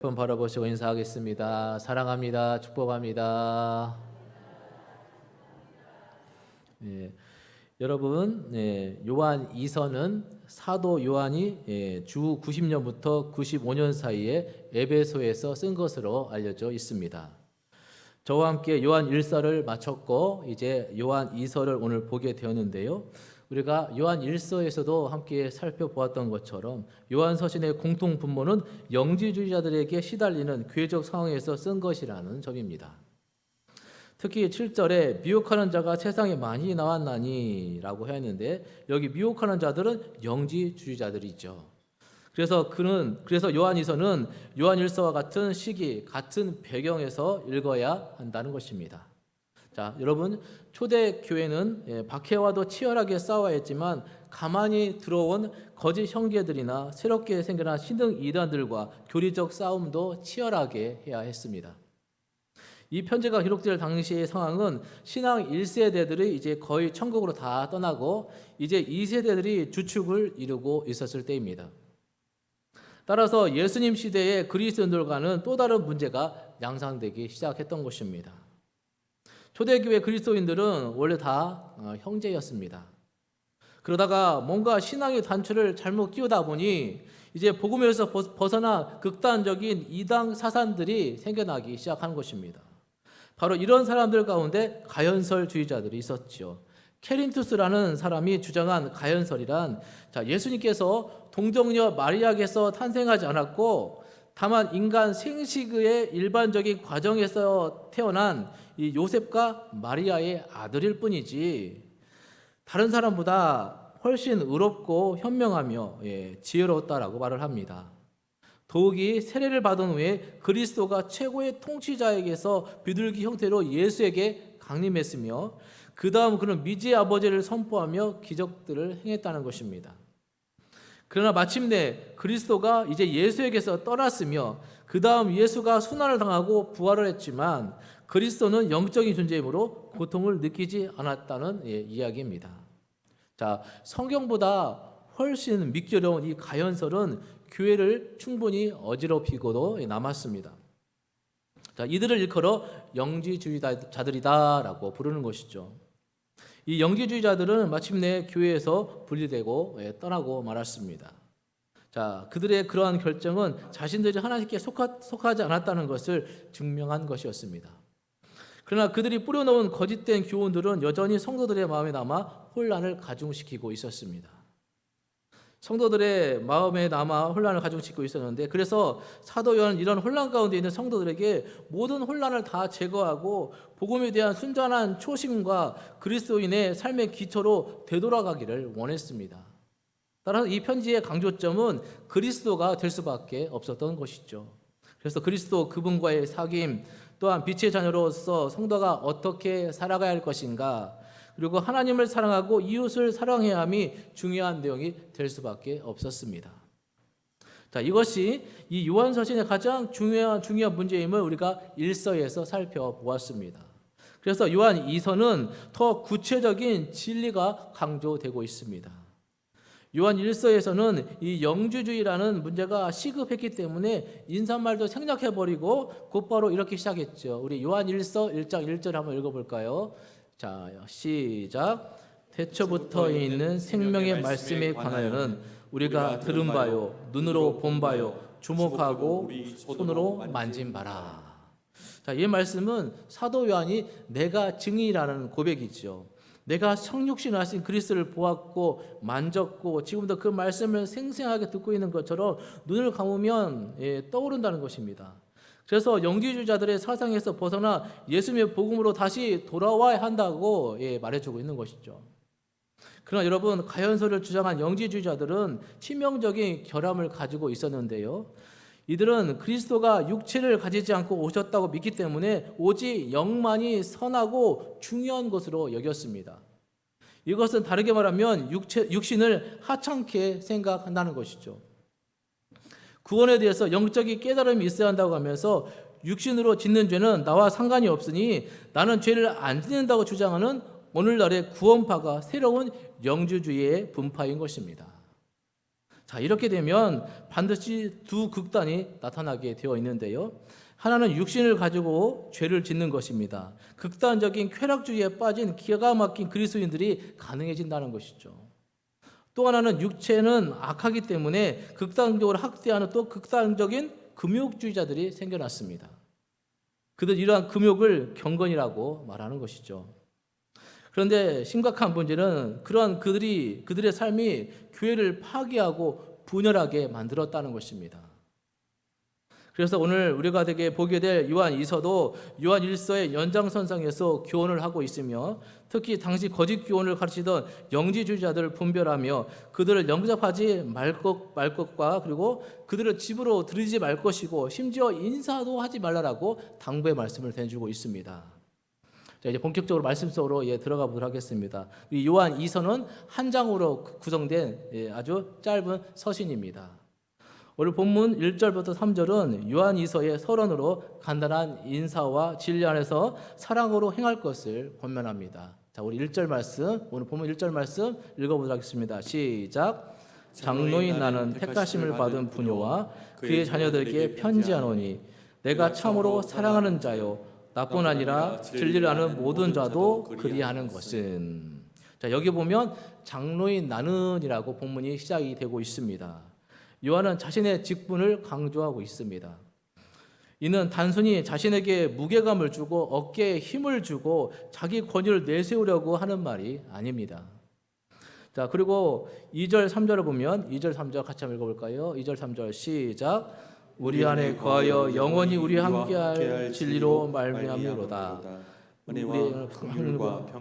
번 바라보시고 인사하겠습니다. 사랑합니다. 축복합니다. 예, 여러분, 요한 2서는 사도 요한이 주 90년부터 95년 사이에 에베소에서 쓴 것으로 알려져 있습니다. 저와 함께 요한 1서를 마쳤고 이제 요한 2서를 오늘 보게 되었는데요. 우리가 요한 1서에서도 함께 살펴보았던 것처럼 요한 서신의 공통 분모는 영지주의자들에게 시달리는 교회적 상황에서 쓴 것이라는 점입니다. 특히 7절에 미혹하는 자가 세상에 많이 나왔나니 라고 했는데 여기 미혹하는 자들은 영지주의자들이죠. 그래서 요한 1서와 같은 시기, 같은 배경에서 읽어야 한다는 것입니다. 자, 여러분, 초대 교회는 박해와도 치열하게 싸워야 했지만 가만히 들어온 거짓 형제들이나 새롭게 생겨난 신흥 이단들과 교리적 싸움도 치열하게 해야 했습니다. 이 편지가 기록될 당시의 상황은 신앙 1세대들이 이제 거의 천국으로 다 떠나고 이제 2세대들이 주축을 이루고 있었을 때입니다. 따라서 예수님 시대의 그리스도인들과는 또 다른 문제가 양상되기 시작했던 것입니다. 초대교회 그리스도인들은 원래 다 형제였습니다. 그러다가 뭔가 신앙의 단추를 잘못 끼우다 보니 이제 복음에서 벗어나 극단적인 이단 사상들이 생겨나기 시작한 것입니다. 바로 이런 사람들 가운데 가연설주의자들이 있었죠. 케린투스라는 사람이 주장한 가연설이란 예수님께서 동정녀 마리아에게서 탄생하지 않았고 다만 인간 생식의 일반적인 과정에서 태어난 이 요셉과 마리아의 아들일 뿐이지 다른 사람보다 훨씬 의롭고 현명하며 지혜로웠다라고 말을 합니다. 더욱이 세례를 받은 후에 그리스도가 최고의 통치자에게서 비둘기 형태로 예수에게 강림했으며 그 다음 그는 미지의 아버지를 선포하며 기적들을 행했다는 것입니다. 그러나 마침내 그리스도가 이제 예수에게서 떠났으며 그 다음 예수가 순환을 당하고 부활을 했지만 그리스도는 영적인 존재이므로 고통을 느끼지 않았다는 이야기입니다. 자, 성경보다 훨씬 믿기 어려운 이 가연설은 교회를 충분히 어지럽히고도 남았습니다. 자, 이들을 일컬어 영지주의자들이다라고 부르는 것이죠. 이 영지주의자들은 마침내 교회에서 분리되고 떠나고 말았습니다. 자, 그들의 그러한 결정은 자신들이 하나님께 속하지 않았다는 것을 증명한 것이었습니다. 그러나 그들이 뿌려놓은 거짓된 교훈들은 여전히 성도들의 마음에 남아 혼란을 가중시키고 있었습니다. 성도들의 마음에 남아 혼란을 가중시키고 있었는데 그래서 사도 요한은 이런 혼란 가운데 있는 성도들에게 모든 혼란을 다 제거하고 복음에 대한 순전한 초심과 그리스도인의 삶의 기초로 되돌아가기를 원했습니다. 따라서 이 편지의 강조점은 그리스도가 될 수밖에 없었던 것이죠. 그래서 그리스도 그분과의 사귐 또한 빛의 자녀로서 성도가 어떻게 살아가야 할 것인가 그리고 하나님을 사랑하고 이웃을 사랑해야 함이 중요한 내용이 될 수밖에 없었습니다. 자, 이것이 이 요한서신의 가장 중요한 문제임을 우리가 1서에서 살펴보았습니다. 그래서 요한 2서는 더 구체적인 진리가 강조되고 있습니다. 요한 1서에서는 이 영주주의라는 문제가 시급했기 때문에 인사말도 생략해버리고 곧바로 이렇게 시작했죠. 우리 요한 1서 1장 1절 한번 읽어볼까요? 자, 시작. 태초부터 있는 생명의 말씀에 관하여는 우리가 들은 바요, 눈으로 본 바요, 주목하고 손으로 만진 바라. 자, 이 말씀은 사도 요한이 내가 증인이라는 고백이죠. 내가 성육신을 하신 그리스도를 보았고 만졌고 지금도 그 말씀을 생생하게 듣고 있는 것처럼 눈을 감으면 떠오른다는 것입니다. 그래서 영지주의자들의 사상에서 벗어나 예수님의 복음으로 다시 돌아와야 한다고 말해주고 있는 것이죠. 그러나 여러분, 가연설을 주장한 영지주의자들은 치명적인 결함을 가지고 있었는데요. 이들은 그리스도가 육체를 가지지 않고 오셨다고 믿기 때문에 오직 영만이 선하고 중요한 것으로 여겼습니다. 이것은 다르게 말하면 육신을 하찮게 생각한다는 것이죠. 구원에 대해서 영적인 깨달음이 있어야 한다고 하면서 육신으로 짓는 죄는 나와 상관이 없으니 나는 죄를 안 짓는다고 주장하는 오늘날의 구원파가 새로운 영주주의의 분파인 것입니다. 자, 이렇게 되면 반드시 두 극단이 나타나게 되어 있는데요. 하나는 육신을 가지고 죄를 짓는 것입니다. 극단적인 쾌락주의에 빠진 기가 막힌 그리스도인들이 가능해진다는 것이죠. 또 하나는 육체는 악하기 때문에 극단적으로 학대하는 또 극단적인 금욕주의자들이 생겨났습니다. 그들 이러한 금욕을 경건이라고 말하는 것이죠. 그런데 심각한 문제는 그들의 삶이 교회를 파괴하고 분열하게 만들었다는 것입니다. 그래서 오늘 우리가 보게 될 요한 2서도 요한 1서의 연장선상에서 교훈을 하고 있으며, 특히 당시 거짓 교훈을 가르치던 영지주의자들을 분별하며 그들을 영접하지 말 것과 그리고 그들을 집으로 들이지 말 것이고 심지어 인사도 하지 말라라고 당부의 말씀을 전해주고 있습니다. 자, 이제 본격적으로 말씀 속으로 들어가 보도록 하겠습니다. 이 요한 2서는 한 장으로 구성된 아주 짧은 서신입니다. 오늘 본문 1절부터 3절은 요한 2서의 서론으로 간단한 인사와 진리 안에서 사랑으로 행할 것을 권면합니다. 자, 우리 1절 말씀, 오늘 본문 1절 말씀 읽어보도록 하겠습니다. 시작. 장로인 나는 택하심을 받은 부녀와 그의 자녀들에게 편지하노니 내가 참으로 사랑하는 자요 나뿐 아니라 진리를 아는 모든 자도 그리하는 것은. 자, 여기 보면 장로인 나는이라고 본문이 시작이 되고 있습니다. 요한은 자신의 직분을 강조하고 있습니다. 이는 단순히 자신에게 무게감을 주고 어깨에 힘을 주고 자기 권위를 내세우려고 하는 말이 아닙니다. 자, 그리고 2절 3절을 보면 2절 3절 같이 한번 읽어볼까요? 2절 3절 시작. 우리 안에 거하여 영원히 우리와 함께할 진리로 말미암으로다. 우리의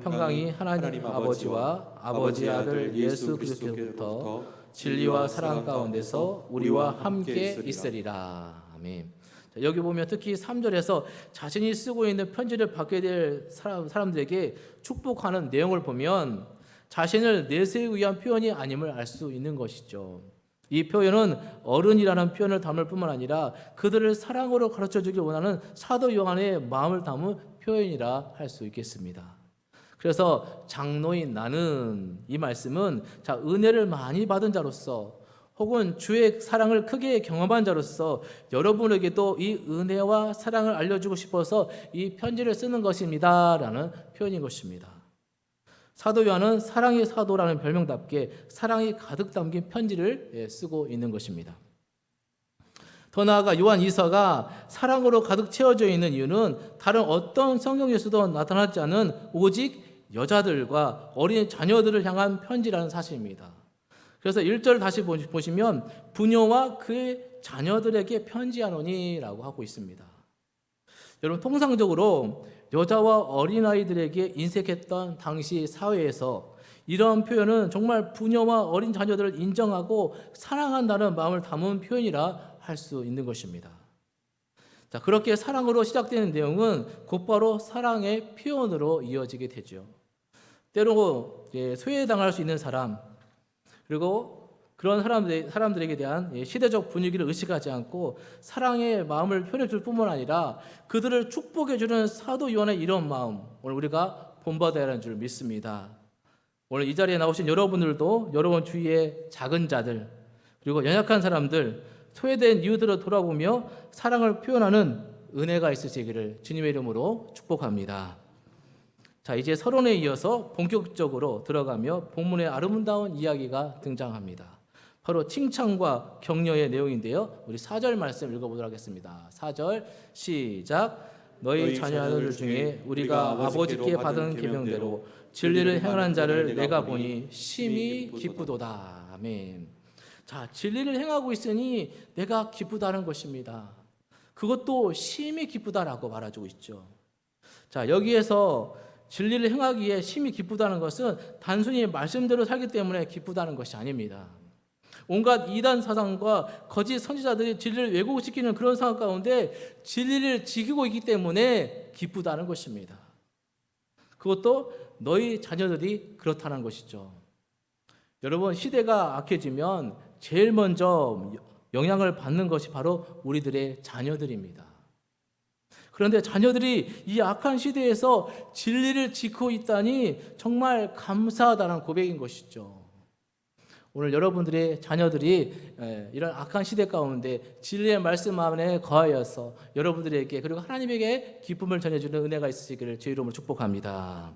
평강이 하나님 아버지와 아버지 아들 예수 그리스도로부터 진리와 사랑 가운데서 우리와 함께 있으리라. 아멘. 자, 여기 보면 특히 3절에서 자신이 쓰고 있는 편지를 받게 될 사람들에게 축복하는 내용을 보면 자신을 내세우기 위한 표현이 아님을 알 수 있는 것이죠. 이 표현은 어른이라는 표현을 담을 뿐만 아니라 그들을 사랑으로 가르쳐주길 원하는 사도 요한의 마음을 담은 표현이라 할 수 있겠습니다. 그래서 장로인 나는, 이 말씀은 자, 은혜를 많이 받은 자로서 혹은 주의 사랑을 크게 경험한 자로서 여러분에게도 이 은혜와 사랑을 알려주고 싶어서 이 편지를 쓰는 것입니다 라는 표현인 것입니다. 사도 요한은 사랑의 사도라는 별명답게 사랑이 가득 담긴 편지를 쓰고 있는 것입니다. 더 나아가 요한 2서가 사랑으로 가득 채워져 있는 이유는 다른 어떤 성경에서도 나타나지 않은 오직 여자들과 어린 자녀들을 향한 편지라는 사실입니다. 그래서 1절 다시 보시면 부녀와 그의 자녀들에게 편지하노니라고 하고 있습니다. 여러분, 통상적으로 여자와 어린아이들에게 인색했던 당시 사회에서 이런 표현은 정말 부녀와 어린 자녀들을 인정하고 사랑한다는 마음을 담은 표현이라 할 수 있는 것입니다. 자, 그렇게 사랑으로 시작되는 내용은 곧바로 사랑의 표현으로 이어지게 되죠. 때로 소외당할 수 있는 사람, 그리고 그런 사람들에게 대한 시대적 분위기를 의식하지 않고 사랑의 마음을 표현해 줄 뿐만 아니라 그들을 축복해 주는 사도 요한의 이런 마음, 오늘 우리가 본받아야 하는 줄 믿습니다. 오늘 이 자리에 나오신 여러분들도 여러분 주위의 작은 자들, 그리고 연약한 사람들, 소외된 이웃들을 돌아보며 사랑을 표현하는 은혜가 있으시기를 주님의 이름으로 축복합니다. 자, 이제 서론에 이어서 본격적으로 들어가며 본문의 아름다운 이야기가 등장합니다. 바로 칭찬과 격려의 내용인데요. 우리 4절 말씀 읽어보도록 하겠습니다. 4절 시작. 너희 자녀들 중에 우리가 아버지께 받은 계명대로 진리를 행하는 자를 내가 보니 심히 기쁘도다. 아멘. 자, 진리를 행하고 있으니 내가 기쁘다는 것입니다. 그것도 심히 기쁘다라고 말해주고 있죠. 자, 여기에서 진리를 행하기에 심히 기쁘다는 것은 단순히 말씀대로 살기 때문에 기쁘다는 것이 아닙니다. 온갖 이단 사상과 거짓 선지자들이 진리를 왜곡시키는 그런 상황 가운데 진리를 지키고 있기 때문에 기쁘다는 것입니다. 그것도 너희 자녀들이 그렇다는 것이죠. 여러분, 시대가 악해지면 제일 먼저 영향을 받는 것이 바로 우리들의 자녀들입니다. 그런데 자녀들이 이 악한 시대에서 진리를 지키고 있다니 정말 감사하다는 고백인 것이죠. 오늘 여러분들의 자녀들이 이런 악한 시대 가운데 진리의 말씀 안에 거하여서 여러분들에게 그리고 하나님에게 기쁨을 전해주는 은혜가 있으시기를 주 이름으로 축복합니다.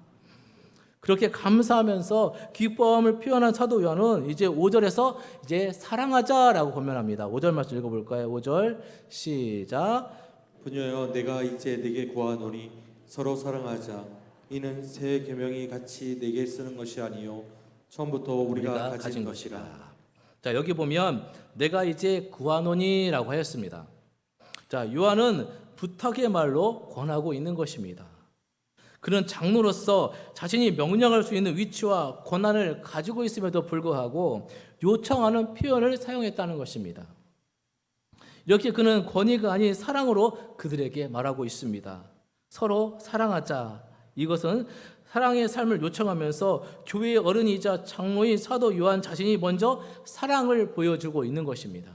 그렇게 감사하면서 기쁨을 표현한 사도 요한은 이제 5절에서 이제 사랑하자라고 권면합니다. 5절 말씀 읽어볼까요? 5절 시작. 부녀여 내가 이제 네게 구하노니 서로 사랑하자. 이는 새 계명이 같이 네게 쓰는 것이 아니요 처음부터 우리가 가진 것이라. 자, 여기 보면 내가 이제 구하노니라고 하였습니다. 자, 요한은 부탁의 말로 권하고 있는 것입니다. 그는 장로로서 자신이 명령할 수 있는 위치와 권한을 가지고 있음에도 불구하고 요청하는 표현을 사용했다는 것입니다. 이렇게 그는 권위가 아닌 사랑으로 그들에게 말하고 있습니다. 서로 사랑하자. 이것은 사랑의 삶을 요청하면서 교회의 어른이자 장로인 사도 요한 자신이 먼저 사랑을 보여주고 있는 것입니다.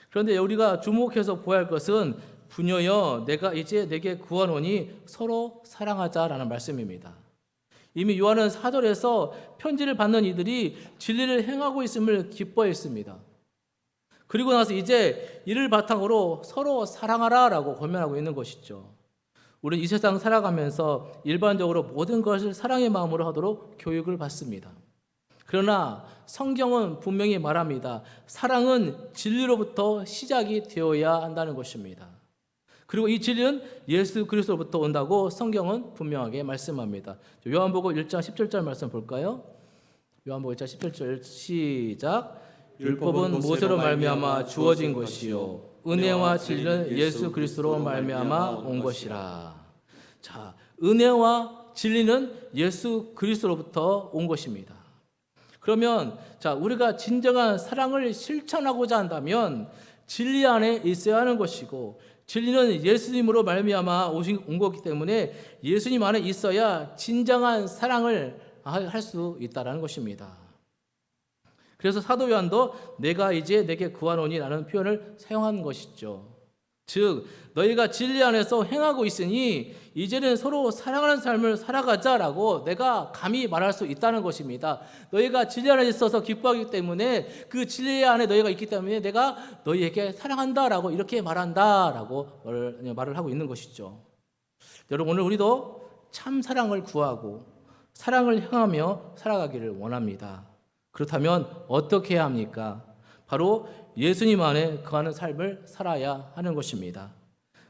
그런데 우리가 주목해서 보아야 할 것은 부녀여 내가 이제 내게 구하노니 서로 사랑하자라는 말씀입니다. 이미 요한은 4절에서 편지를 받는 이들이 진리를 행하고 있음을 기뻐했습니다. 그리고 나서 이제 이를 바탕으로 서로 사랑하라라고 권면하고 있는 것이죠. 우리는 이 세상 살아가면서 일반적으로 모든 것을 사랑의 마음으로 하도록 교육을 받습니다. 그러나 성경은 분명히 말합니다. 사랑은 진리로부터 시작이 되어야 한다는 것입니다. 그리고 이 진리는 예수 그리스도로부터 온다고 성경은 분명하게 말씀합니다. 요한복음 1장 17절 말씀 볼까요? 요한복음 1장 17절 시작. 율법은 모세로 말미암아 주어진 것이요 은혜와 진리는 예수 그리스도로 말미암아 온 것이라. 자, 은혜와 진리는 예수 그리스도로부터 온 것입니다. 그러면 자, 우리가 진정한 사랑을 실천하고자 한다면 진리 안에 있어야 하는 것이고 진리는 예수님으로 말미암아 온 거기 때문에 예수님 안에 있어야 진정한 사랑을 할 수 있다는 것입니다. 그래서 사도 요한도 내가 이제 내게 구하노니라는 표현을 사용한 것이죠. 즉 너희가 진리 안에서 행하고 있으니 이제는 서로 사랑하는 삶을 살아가자라고 내가 감히 말할 수 있다는 것입니다. 너희가 진리 안에 있어서 기뻐하기 때문에 그 진리 안에 너희가 있기 때문에 내가 너희에게 사랑한다라고 이렇게 말한다라고 말을 하고 있는 것이죠. 여러분 오늘 우리도 참 사랑을 구하고 사랑을 향하며 살아가기를 원합니다. 그렇다면 어떻게 해야 합니까? 바로 예수님 안에 거하는 삶을 살아야 하는 것입니다.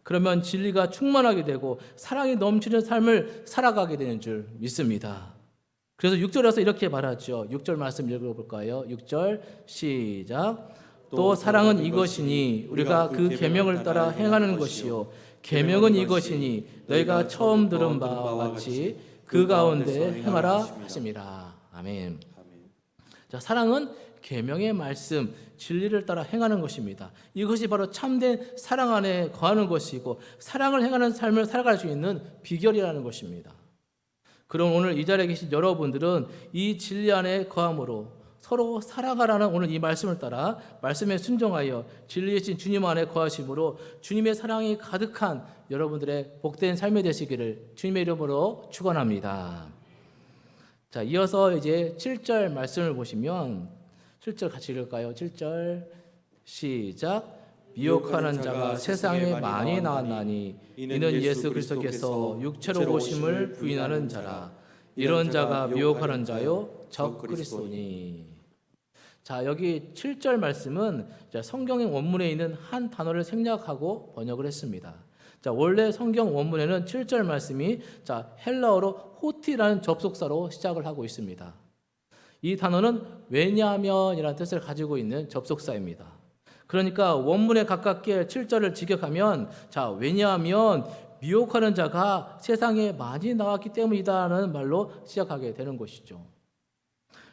그러면 진리가 충만하게 되고 사랑이 넘치는 삶을 살아가게 되는 줄 믿습니다. 그래서 6절에서 이렇게 말하죠. 6절 말씀 읽어볼까요? 6절 시작. 또 사랑은 이것이니 우리가 그 계명을 따라 행하는 것이요 계명은 이것이니 너희가 처음 들은 바와 같이 그 가운데 행하라 하심이라. 아멘. 자, 사랑은 계명의 말씀, 진리를 따라 행하는 것입니다. 이것이 바로 참된 사랑 안에 거하는 것이고 사랑을 행하는 삶을 살아갈 수 있는 비결이라는 것입니다. 그럼 오늘 이 자리에 계신 여러분들은 이 진리 안에 거함으로 서로 살아가라는 오늘 이 말씀을 따라 말씀에 순종하여 진리이신 주님 안에 거하심으로 주님의 사랑이 가득한 여러분들의 복된 삶이 되시기를 주님의 이름으로 축원합니다. 자, 이어서 이제 7절 말씀을 보시면 7절 같이 읽을까요? 7절 시작. 미혹하는 자가 세상에 많이 나왔나니 이는 예수 그리스도께서 육체로 오심을 부인하는 자라. 이런 자가 미혹하는 자요 적 그리스도니. 자, 여기 7절 말씀은 성경의 원문에 있는 한 단어를 생략하고 번역을 했습니다. 자, 원래 성경 원문에는 7절 말씀이 헬라어로 호티라는 접속사로 시작을 하고 있습니다. 이 단어는 왜냐하면이라는 뜻을 가지고 있는 접속사입니다. 그러니까 원문에 가깝게 7절을 직역하면 왜냐하면 미혹하는 자가 세상에 많이 나왔기 때문이다라는 말로 시작하게 되는 것이죠.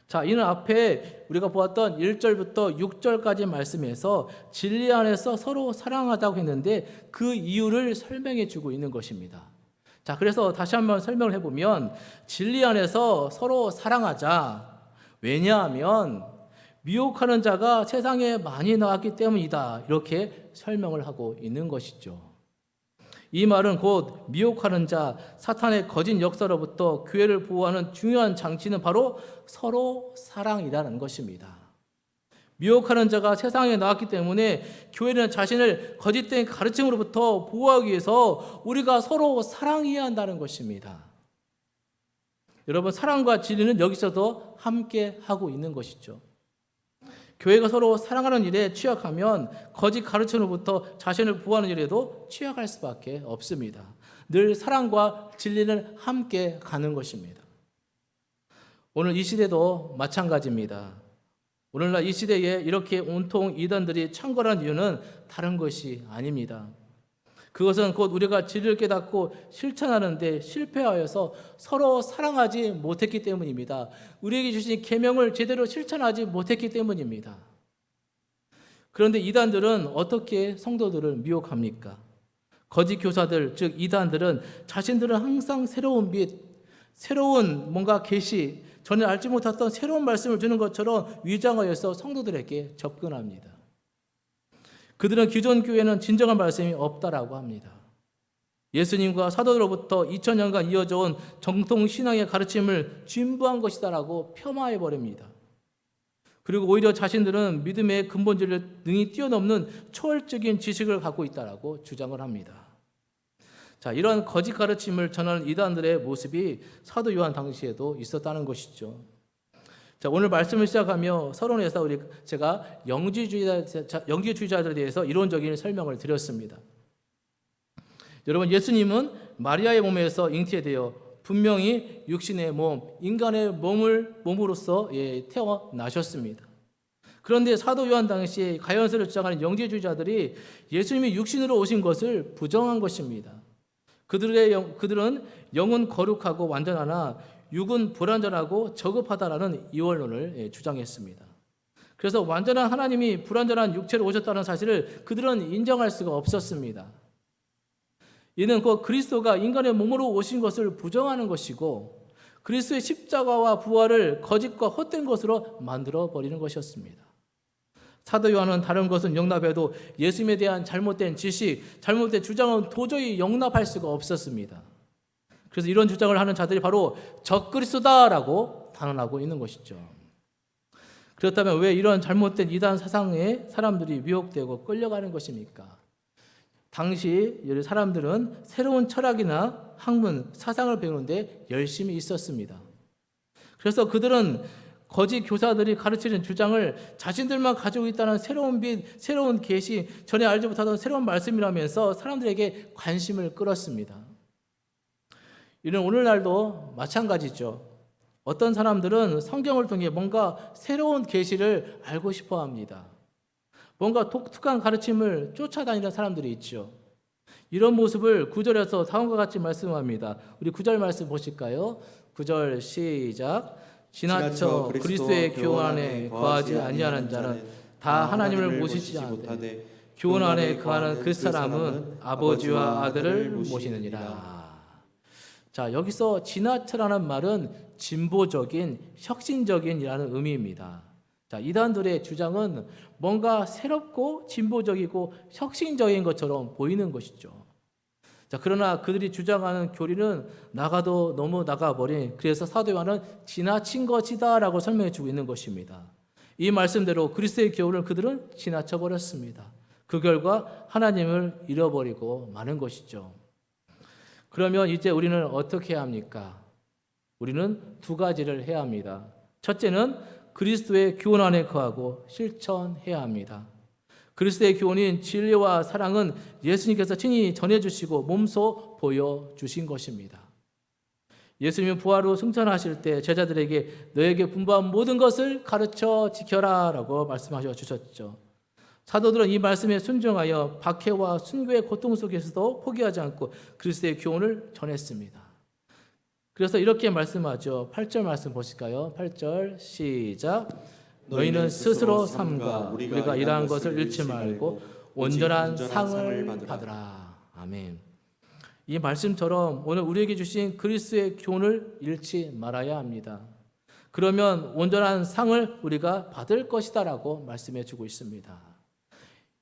자, 이는 앞에 우리가 보았던 1절부터 6절까지 말씀에서 진리 안에서 서로 사랑하자고 했는데 그 이유를 설명해 주고 있는 것입니다. 자, 그래서 다시 한번 설명을 해보면 진리 안에서 서로 사랑하자. 왜냐하면 미혹하는 자가 세상에 많이 나왔기 때문이다. 이렇게 설명을 하고 있는 것이죠. 이 말은 곧 미혹하는 자, 사탄의 거짓 역사로부터 교회를 보호하는 중요한 장치는 바로 서로 사랑이라는 것입니다. 미혹하는 자가 세상에 나왔기 때문에 교회는 자신을 거짓된 가르침으로부터 보호하기 위해서 우리가 서로 사랑해야 한다는 것입니다. 여러분, 사랑과 진리는 여기서도 함께 하고 있는 것이죠. 교회가 서로 사랑하는 일에 취약하면 거짓 가르침으로부터 자신을 보호하는 일에도 취약할 수밖에 없습니다. 늘 사랑과 진리는 함께 가는 것입니다. 오늘 이 시대도 마찬가지입니다. 오늘날 이 시대에 이렇게 온통 이단들이 창궐한 이유는 다른 것이 아닙니다. 그것은 곧 우리가 진리를 깨닫고 실천하는 데 실패하여서 서로 사랑하지 못했기 때문입니다. 우리에게 주신 계명을 제대로 실천하지 못했기 때문입니다. 그런데 이단들은 어떻게 성도들을 미혹합니까? 거짓 교사들, 즉 이단들은 자신들은 항상 새로운 빛, 새로운 뭔가 계시, 전에 알지 못했던 새로운 말씀을 주는 것처럼 위장하여서 성도들에게 접근합니다. 그들은 기존 교회는 진정한 말씀이 없다라고 합니다. 예수님과 사도들로부터 2000년간 이어져 온 정통 신앙의 가르침을 진부한 것이다라고 폄하해 버립니다. 그리고 오히려 자신들은 믿음의 근본질을 능히 뛰어넘는 초월적인 지식을 갖고 있다라고 주장을 합니다. 자, 이런 거짓 가르침을 전하는 이단들의 모습이 사도 요한 당시에도 있었다는 것이죠. 자, 오늘 말씀을 시작하며 서론에서 제가 영지주의자들에 대해서 이론적인 설명을 드렸습니다. 여러분, 예수님은 마리아의 몸에서 잉태되어 분명히 육신의 몸, 인간의 몸으로서 태어나셨습니다. 그런데 사도 요한 당시에 가연서를 주장하는 영지주의자들이 예수님이 육신으로 오신 것을 부정한 것입니다. 그들은 영은 거룩하고 완전하나 육은 불완전하고 저급하다라는 이원론을 주장했습니다. 그래서 완전한 하나님이 불완전한 육체로 오셨다는 사실을 그들은 인정할 수가 없었습니다. 이는 곧 그리스도가 인간의 몸으로 오신 것을 부정하는 것이고 그리스도의 십자가와 부활을 거짓과 헛된 것으로 만들어 버리는 것이었습니다. 사도 요한은 다른 것은 용납해도 예수님에 대한 잘못된 지식, 잘못된 주장은 도저히 용납할 수가 없었습니다. 그래서 이런 주장을 하는 자들이 바로 적그리스도다라고 단언하고 있는 것이죠. 그렇다면 왜 이런 잘못된 이단 사상에 사람들이 미혹되고 끌려가는 것입니까? 당시 사람들은 새로운 철학이나 학문, 사상을 배우는데 열심히 있었습니다. 그래서 그들은 거짓 교사들이 가르치는 주장을 자신들만 가지고 있다는 새로운 빛, 새로운 계시, 전에 알지 못하던 새로운 말씀이라면서 사람들에게 관심을 끌었습니다. 이는 오늘날도 마찬가지죠. 어떤 사람들은 성경을 통해 뭔가 새로운 계시를 알고 싶어 합니다. 뭔가 독특한 가르침을 쫓아다니는 사람들이 있죠. 이런 모습을 9절에서 다음과 같이 말씀합니다. 우리 9절 말씀 보실까요? 9절 시작. 지나쳐 그리스도의 교훈 안에 거하지 아니하는 자는 다 하나님을 모시지 않되 교훈 안에 거하는 그 사람은 아버지와 아들을 모시느니라. 자, 여기서 지나쳐라는 말은 진보적인, 혁신적인이라는 의미입니다. 자, 이단들의 주장은 뭔가 새롭고 진보적이고 혁신적인 것처럼 보이는 것이죠. 자, 그러나 그들이 주장하는 교리는 나가도 너무 나가버린, 그래서 사도 요한은 지나친 것이다라고 설명해 주고 있는 것입니다. 이 말씀대로 그리스도의 교훈을 그들은 지나쳐 버렸습니다. 그 결과 하나님을 잃어버리고 마는 것이죠. 그러면 이제 우리는 어떻게 해야 합니까? 우리는 두 가지를 해야 합니다. 첫째는 그리스도의 교훈 안에 거하고 실천해야 합니다. 그리스도의 교훈인 진리와 사랑은 예수님께서 친히 전해주시고 몸소 보여주신 것입니다. 예수님은 부활 후 승천하실 때 제자들에게 너에게 분부한 모든 것을 가르쳐 지켜라 라고 말씀하셔 주셨죠. 사도들은 이 말씀에 순종하여 박해와 순교의 고통 속에서도 포기하지 않고 그리스도의 교훈을 전했습니다. 그래서 이렇게 말씀하죠. 8절 말씀 보실까요? 8절 시작. 너희는 스스로 삼가 우리가 이러한 것을 잃지 말고 온전한 상을 받으라. 아멘. 이 말씀처럼 오늘 우리에게 주신 그리스도의 교훈을 잃지 말아야 합니다. 그러면 온전한 상을 우리가 받을 것이다라고 말씀해 주고 있습니다.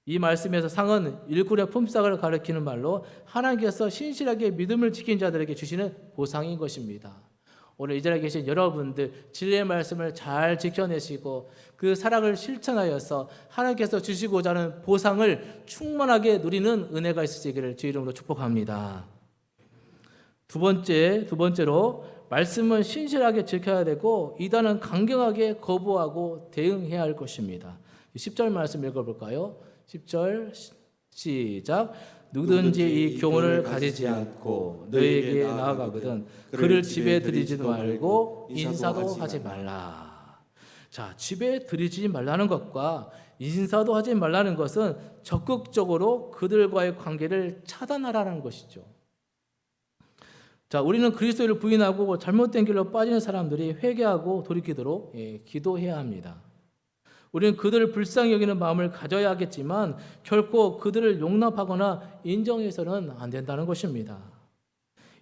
이 말씀에서 상은 일굴의 품삯을 가리키는 말로 하나님께서 신실하게 믿음을 지킨 자들에게 주시는 보상인 것입니다. 오늘 이 자리에 계신 여러분들 진리의 말씀을 잘 지켜내시고 그 사랑을 실천하여서 하나님께서 주시고자 하는 보상을 충만하게 누리는 은혜가 있으시기를 주 이름으로 축복합니다. 두 번째로 말씀은 신실하게 지켜야 되고 이단은 강경하게 거부하고 대응해야 할 것입니다. 10절 말씀 읽어볼까요? 10절 시작. 누구든지 이 교훈을 가지지 않고 너에게 나아가거든 그를 집에 들이지도 말고 인사도 하지 말라. 자, 집에 들이지 말라는 것과 인사도 하지 말라는 것은 적극적으로 그들과의 관계를 차단하라는 것이죠. 자, 우리는 그리스도를 부인하고 잘못된 길로 빠지는 사람들이 회개하고 돌이키도록 기도해야 합니다. 우리는 그들을 불쌍히 여기는 마음을 가져야 하겠지만 결코 그들을 용납하거나 인정해서는 안 된다는 것입니다.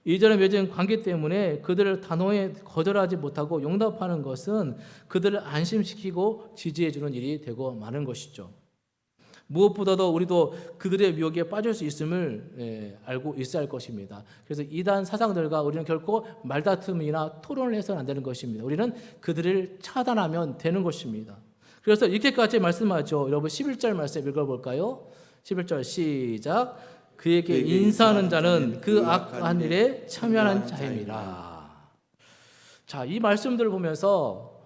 이전에 맺은 관계 때문에 그들을 단호히 거절하지 못하고 용납하는 것은 그들을 안심시키고 지지해주는 일이 되고 마는 것이죠. 무엇보다도 우리도 그들의 미혹에 빠질 수 있음을 알고 있어야 할 것입니다. 그래서 이단 사상들과 우리는 결코 말다툼이나 토론을 해서는 안 되는 것입니다. 우리는 그들을 차단하면 되는 것입니다. 그래서 이렇게까지 말씀하죠. 여러분 11절 말씀 읽어볼까요? 11절 시작. 그에게 인사하는 자는 그 악한 일에 참여하는 자임이라. 자, 이 말씀들을 보면서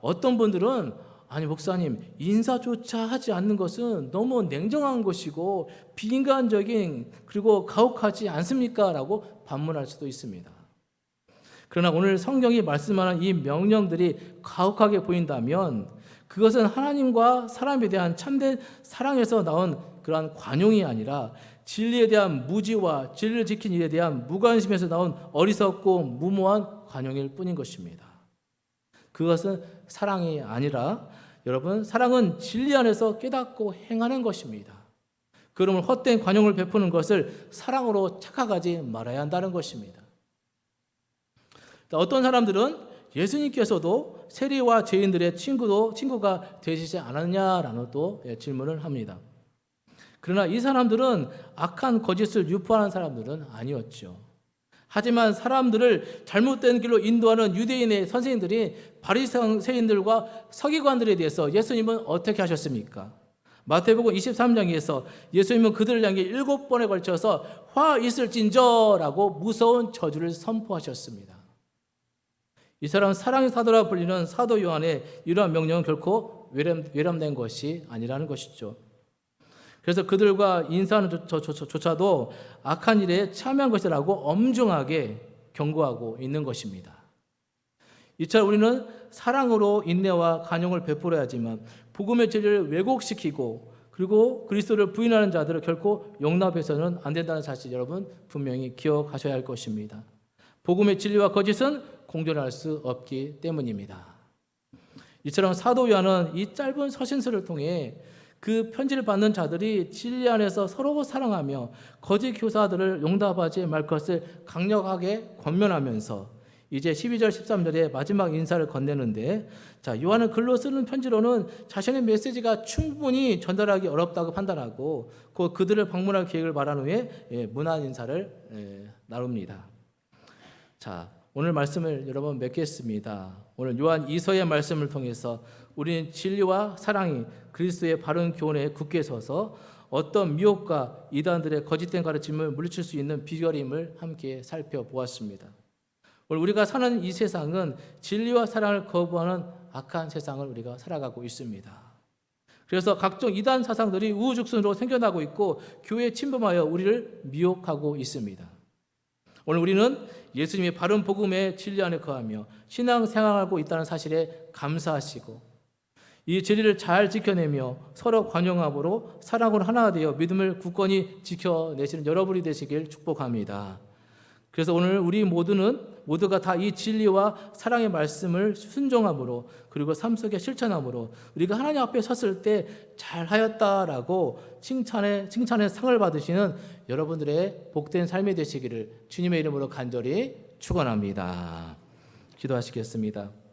어떤 분들은 아니 목사님 인사조차 하지 않는 것은 너무 냉정한 것이고 비인간적인 그리고 가혹하지 않습니까? 라고 반문할 수도 있습니다. 그러나 오늘 성경이 말씀하는 이 명령들이 가혹하게 보인다면 그것은 하나님과 사람에 대한 참된 사랑에서 나온 그러한 관용이 아니라 진리에 대한 무지와 진리를 지킨 일에 대한 무관심에서 나온 어리석고 무모한 관용일 뿐인 것입니다. 그것은 사랑이 아니라 여러분 사랑은 진리 안에서 깨닫고 행하는 것입니다. 그러면 헛된 관용을 베푸는 것을 사랑으로 착각하지 말아야 한다는 것입니다. 어떤 사람들은 예수님께서도 세리와 죄인들의 친구가 되시지 않았냐라는 또 질문을 합니다. 그러나 이 사람들은 악한 거짓을 유포하는 사람들은 아니었죠. 하지만 사람들을 잘못된 길로 인도하는 유대인의 선생님들이 바리새인들과 서기관들에 대해서 예수님은 어떻게 하셨습니까? 마태복음 23장에서 예수님은 그들을 향해 7번에 걸쳐서 화 있을진저라고 무서운 저주를 선포하셨습니다. 이 사람은 사랑의 사도라 불리는 사도 요한의 이러한 명령은 결코 외람된 것이 아니라는 것이죠. 그래서 그들과 인사하는 조차도 악한 일에 참여한 것이라고 엄중하게 경고하고 있는 것입니다. 이처럼 우리는 사랑으로 인내와 간용을 베풀어야 하지만 복음의 진리를 왜곡시키고 그리고 그리스도를 부인하는 자들을 결코 용납해서는 안 된다는 사실 여러분 분명히 기억하셔야 할 것입니다. 복음의 진리와 거짓은 공존할 수 없기 때문입니다. 이처럼 사도 요한은 이 짧은 서신서를 통해 그 편지를 받는 자들이 진리 안에서 서로 사랑하며 거짓 교사들을 용납하지 말 것을 강력하게 권면하면서 이제 12절 13절에 마지막 인사를 건네는데 요한은 글로 쓰는 편지로는 자신의 메시지가 충분히 전달하기 어렵다고 판단하고 그들을 방문할 계획을 말한 후에 문안 인사를 나눕니다. 오늘 말씀을 여러분 맺겠습니다. 오늘 요한 2서의 말씀을 통해서 우리는 진리와 사랑이 그리스도의 바른 교훈에 굳게 서서 어떤 미혹과 이단들의 거짓된 가르침을 물리칠 수 있는 비결임을 함께 살펴보았습니다. 오늘 우리가 사는 이 세상은 진리와 사랑을 거부하는 악한 세상을 우리가 살아가고 있습니다. 그래서 각종 이단 사상들이 우후죽순으로 생겨나고 있고 교회에 침범하여 우리를 미혹하고 있습니다. 오늘 우리는 예수님의 바른 복음의 진리 안에 거하며 신앙생활하고 있다는 사실에 감사하시고 이 진리를 잘 지켜내며 서로 관용함으로 사랑으로 하나가 되어 믿음을 굳건히 지켜내시는 여러분이 되시길 축복합니다. 그래서 오늘 우리 모두가 다 이 진리와 사랑의 말씀을 순종함으로 그리고 삶 속에 실천함으로 우리가 하나님 앞에 섰을 때 잘하였다라고 칭찬의 상을 받으시는 여러분들의 복된 삶이 되시기를 주님의 이름으로 간절히 축원합니다. 기도하시겠습니다.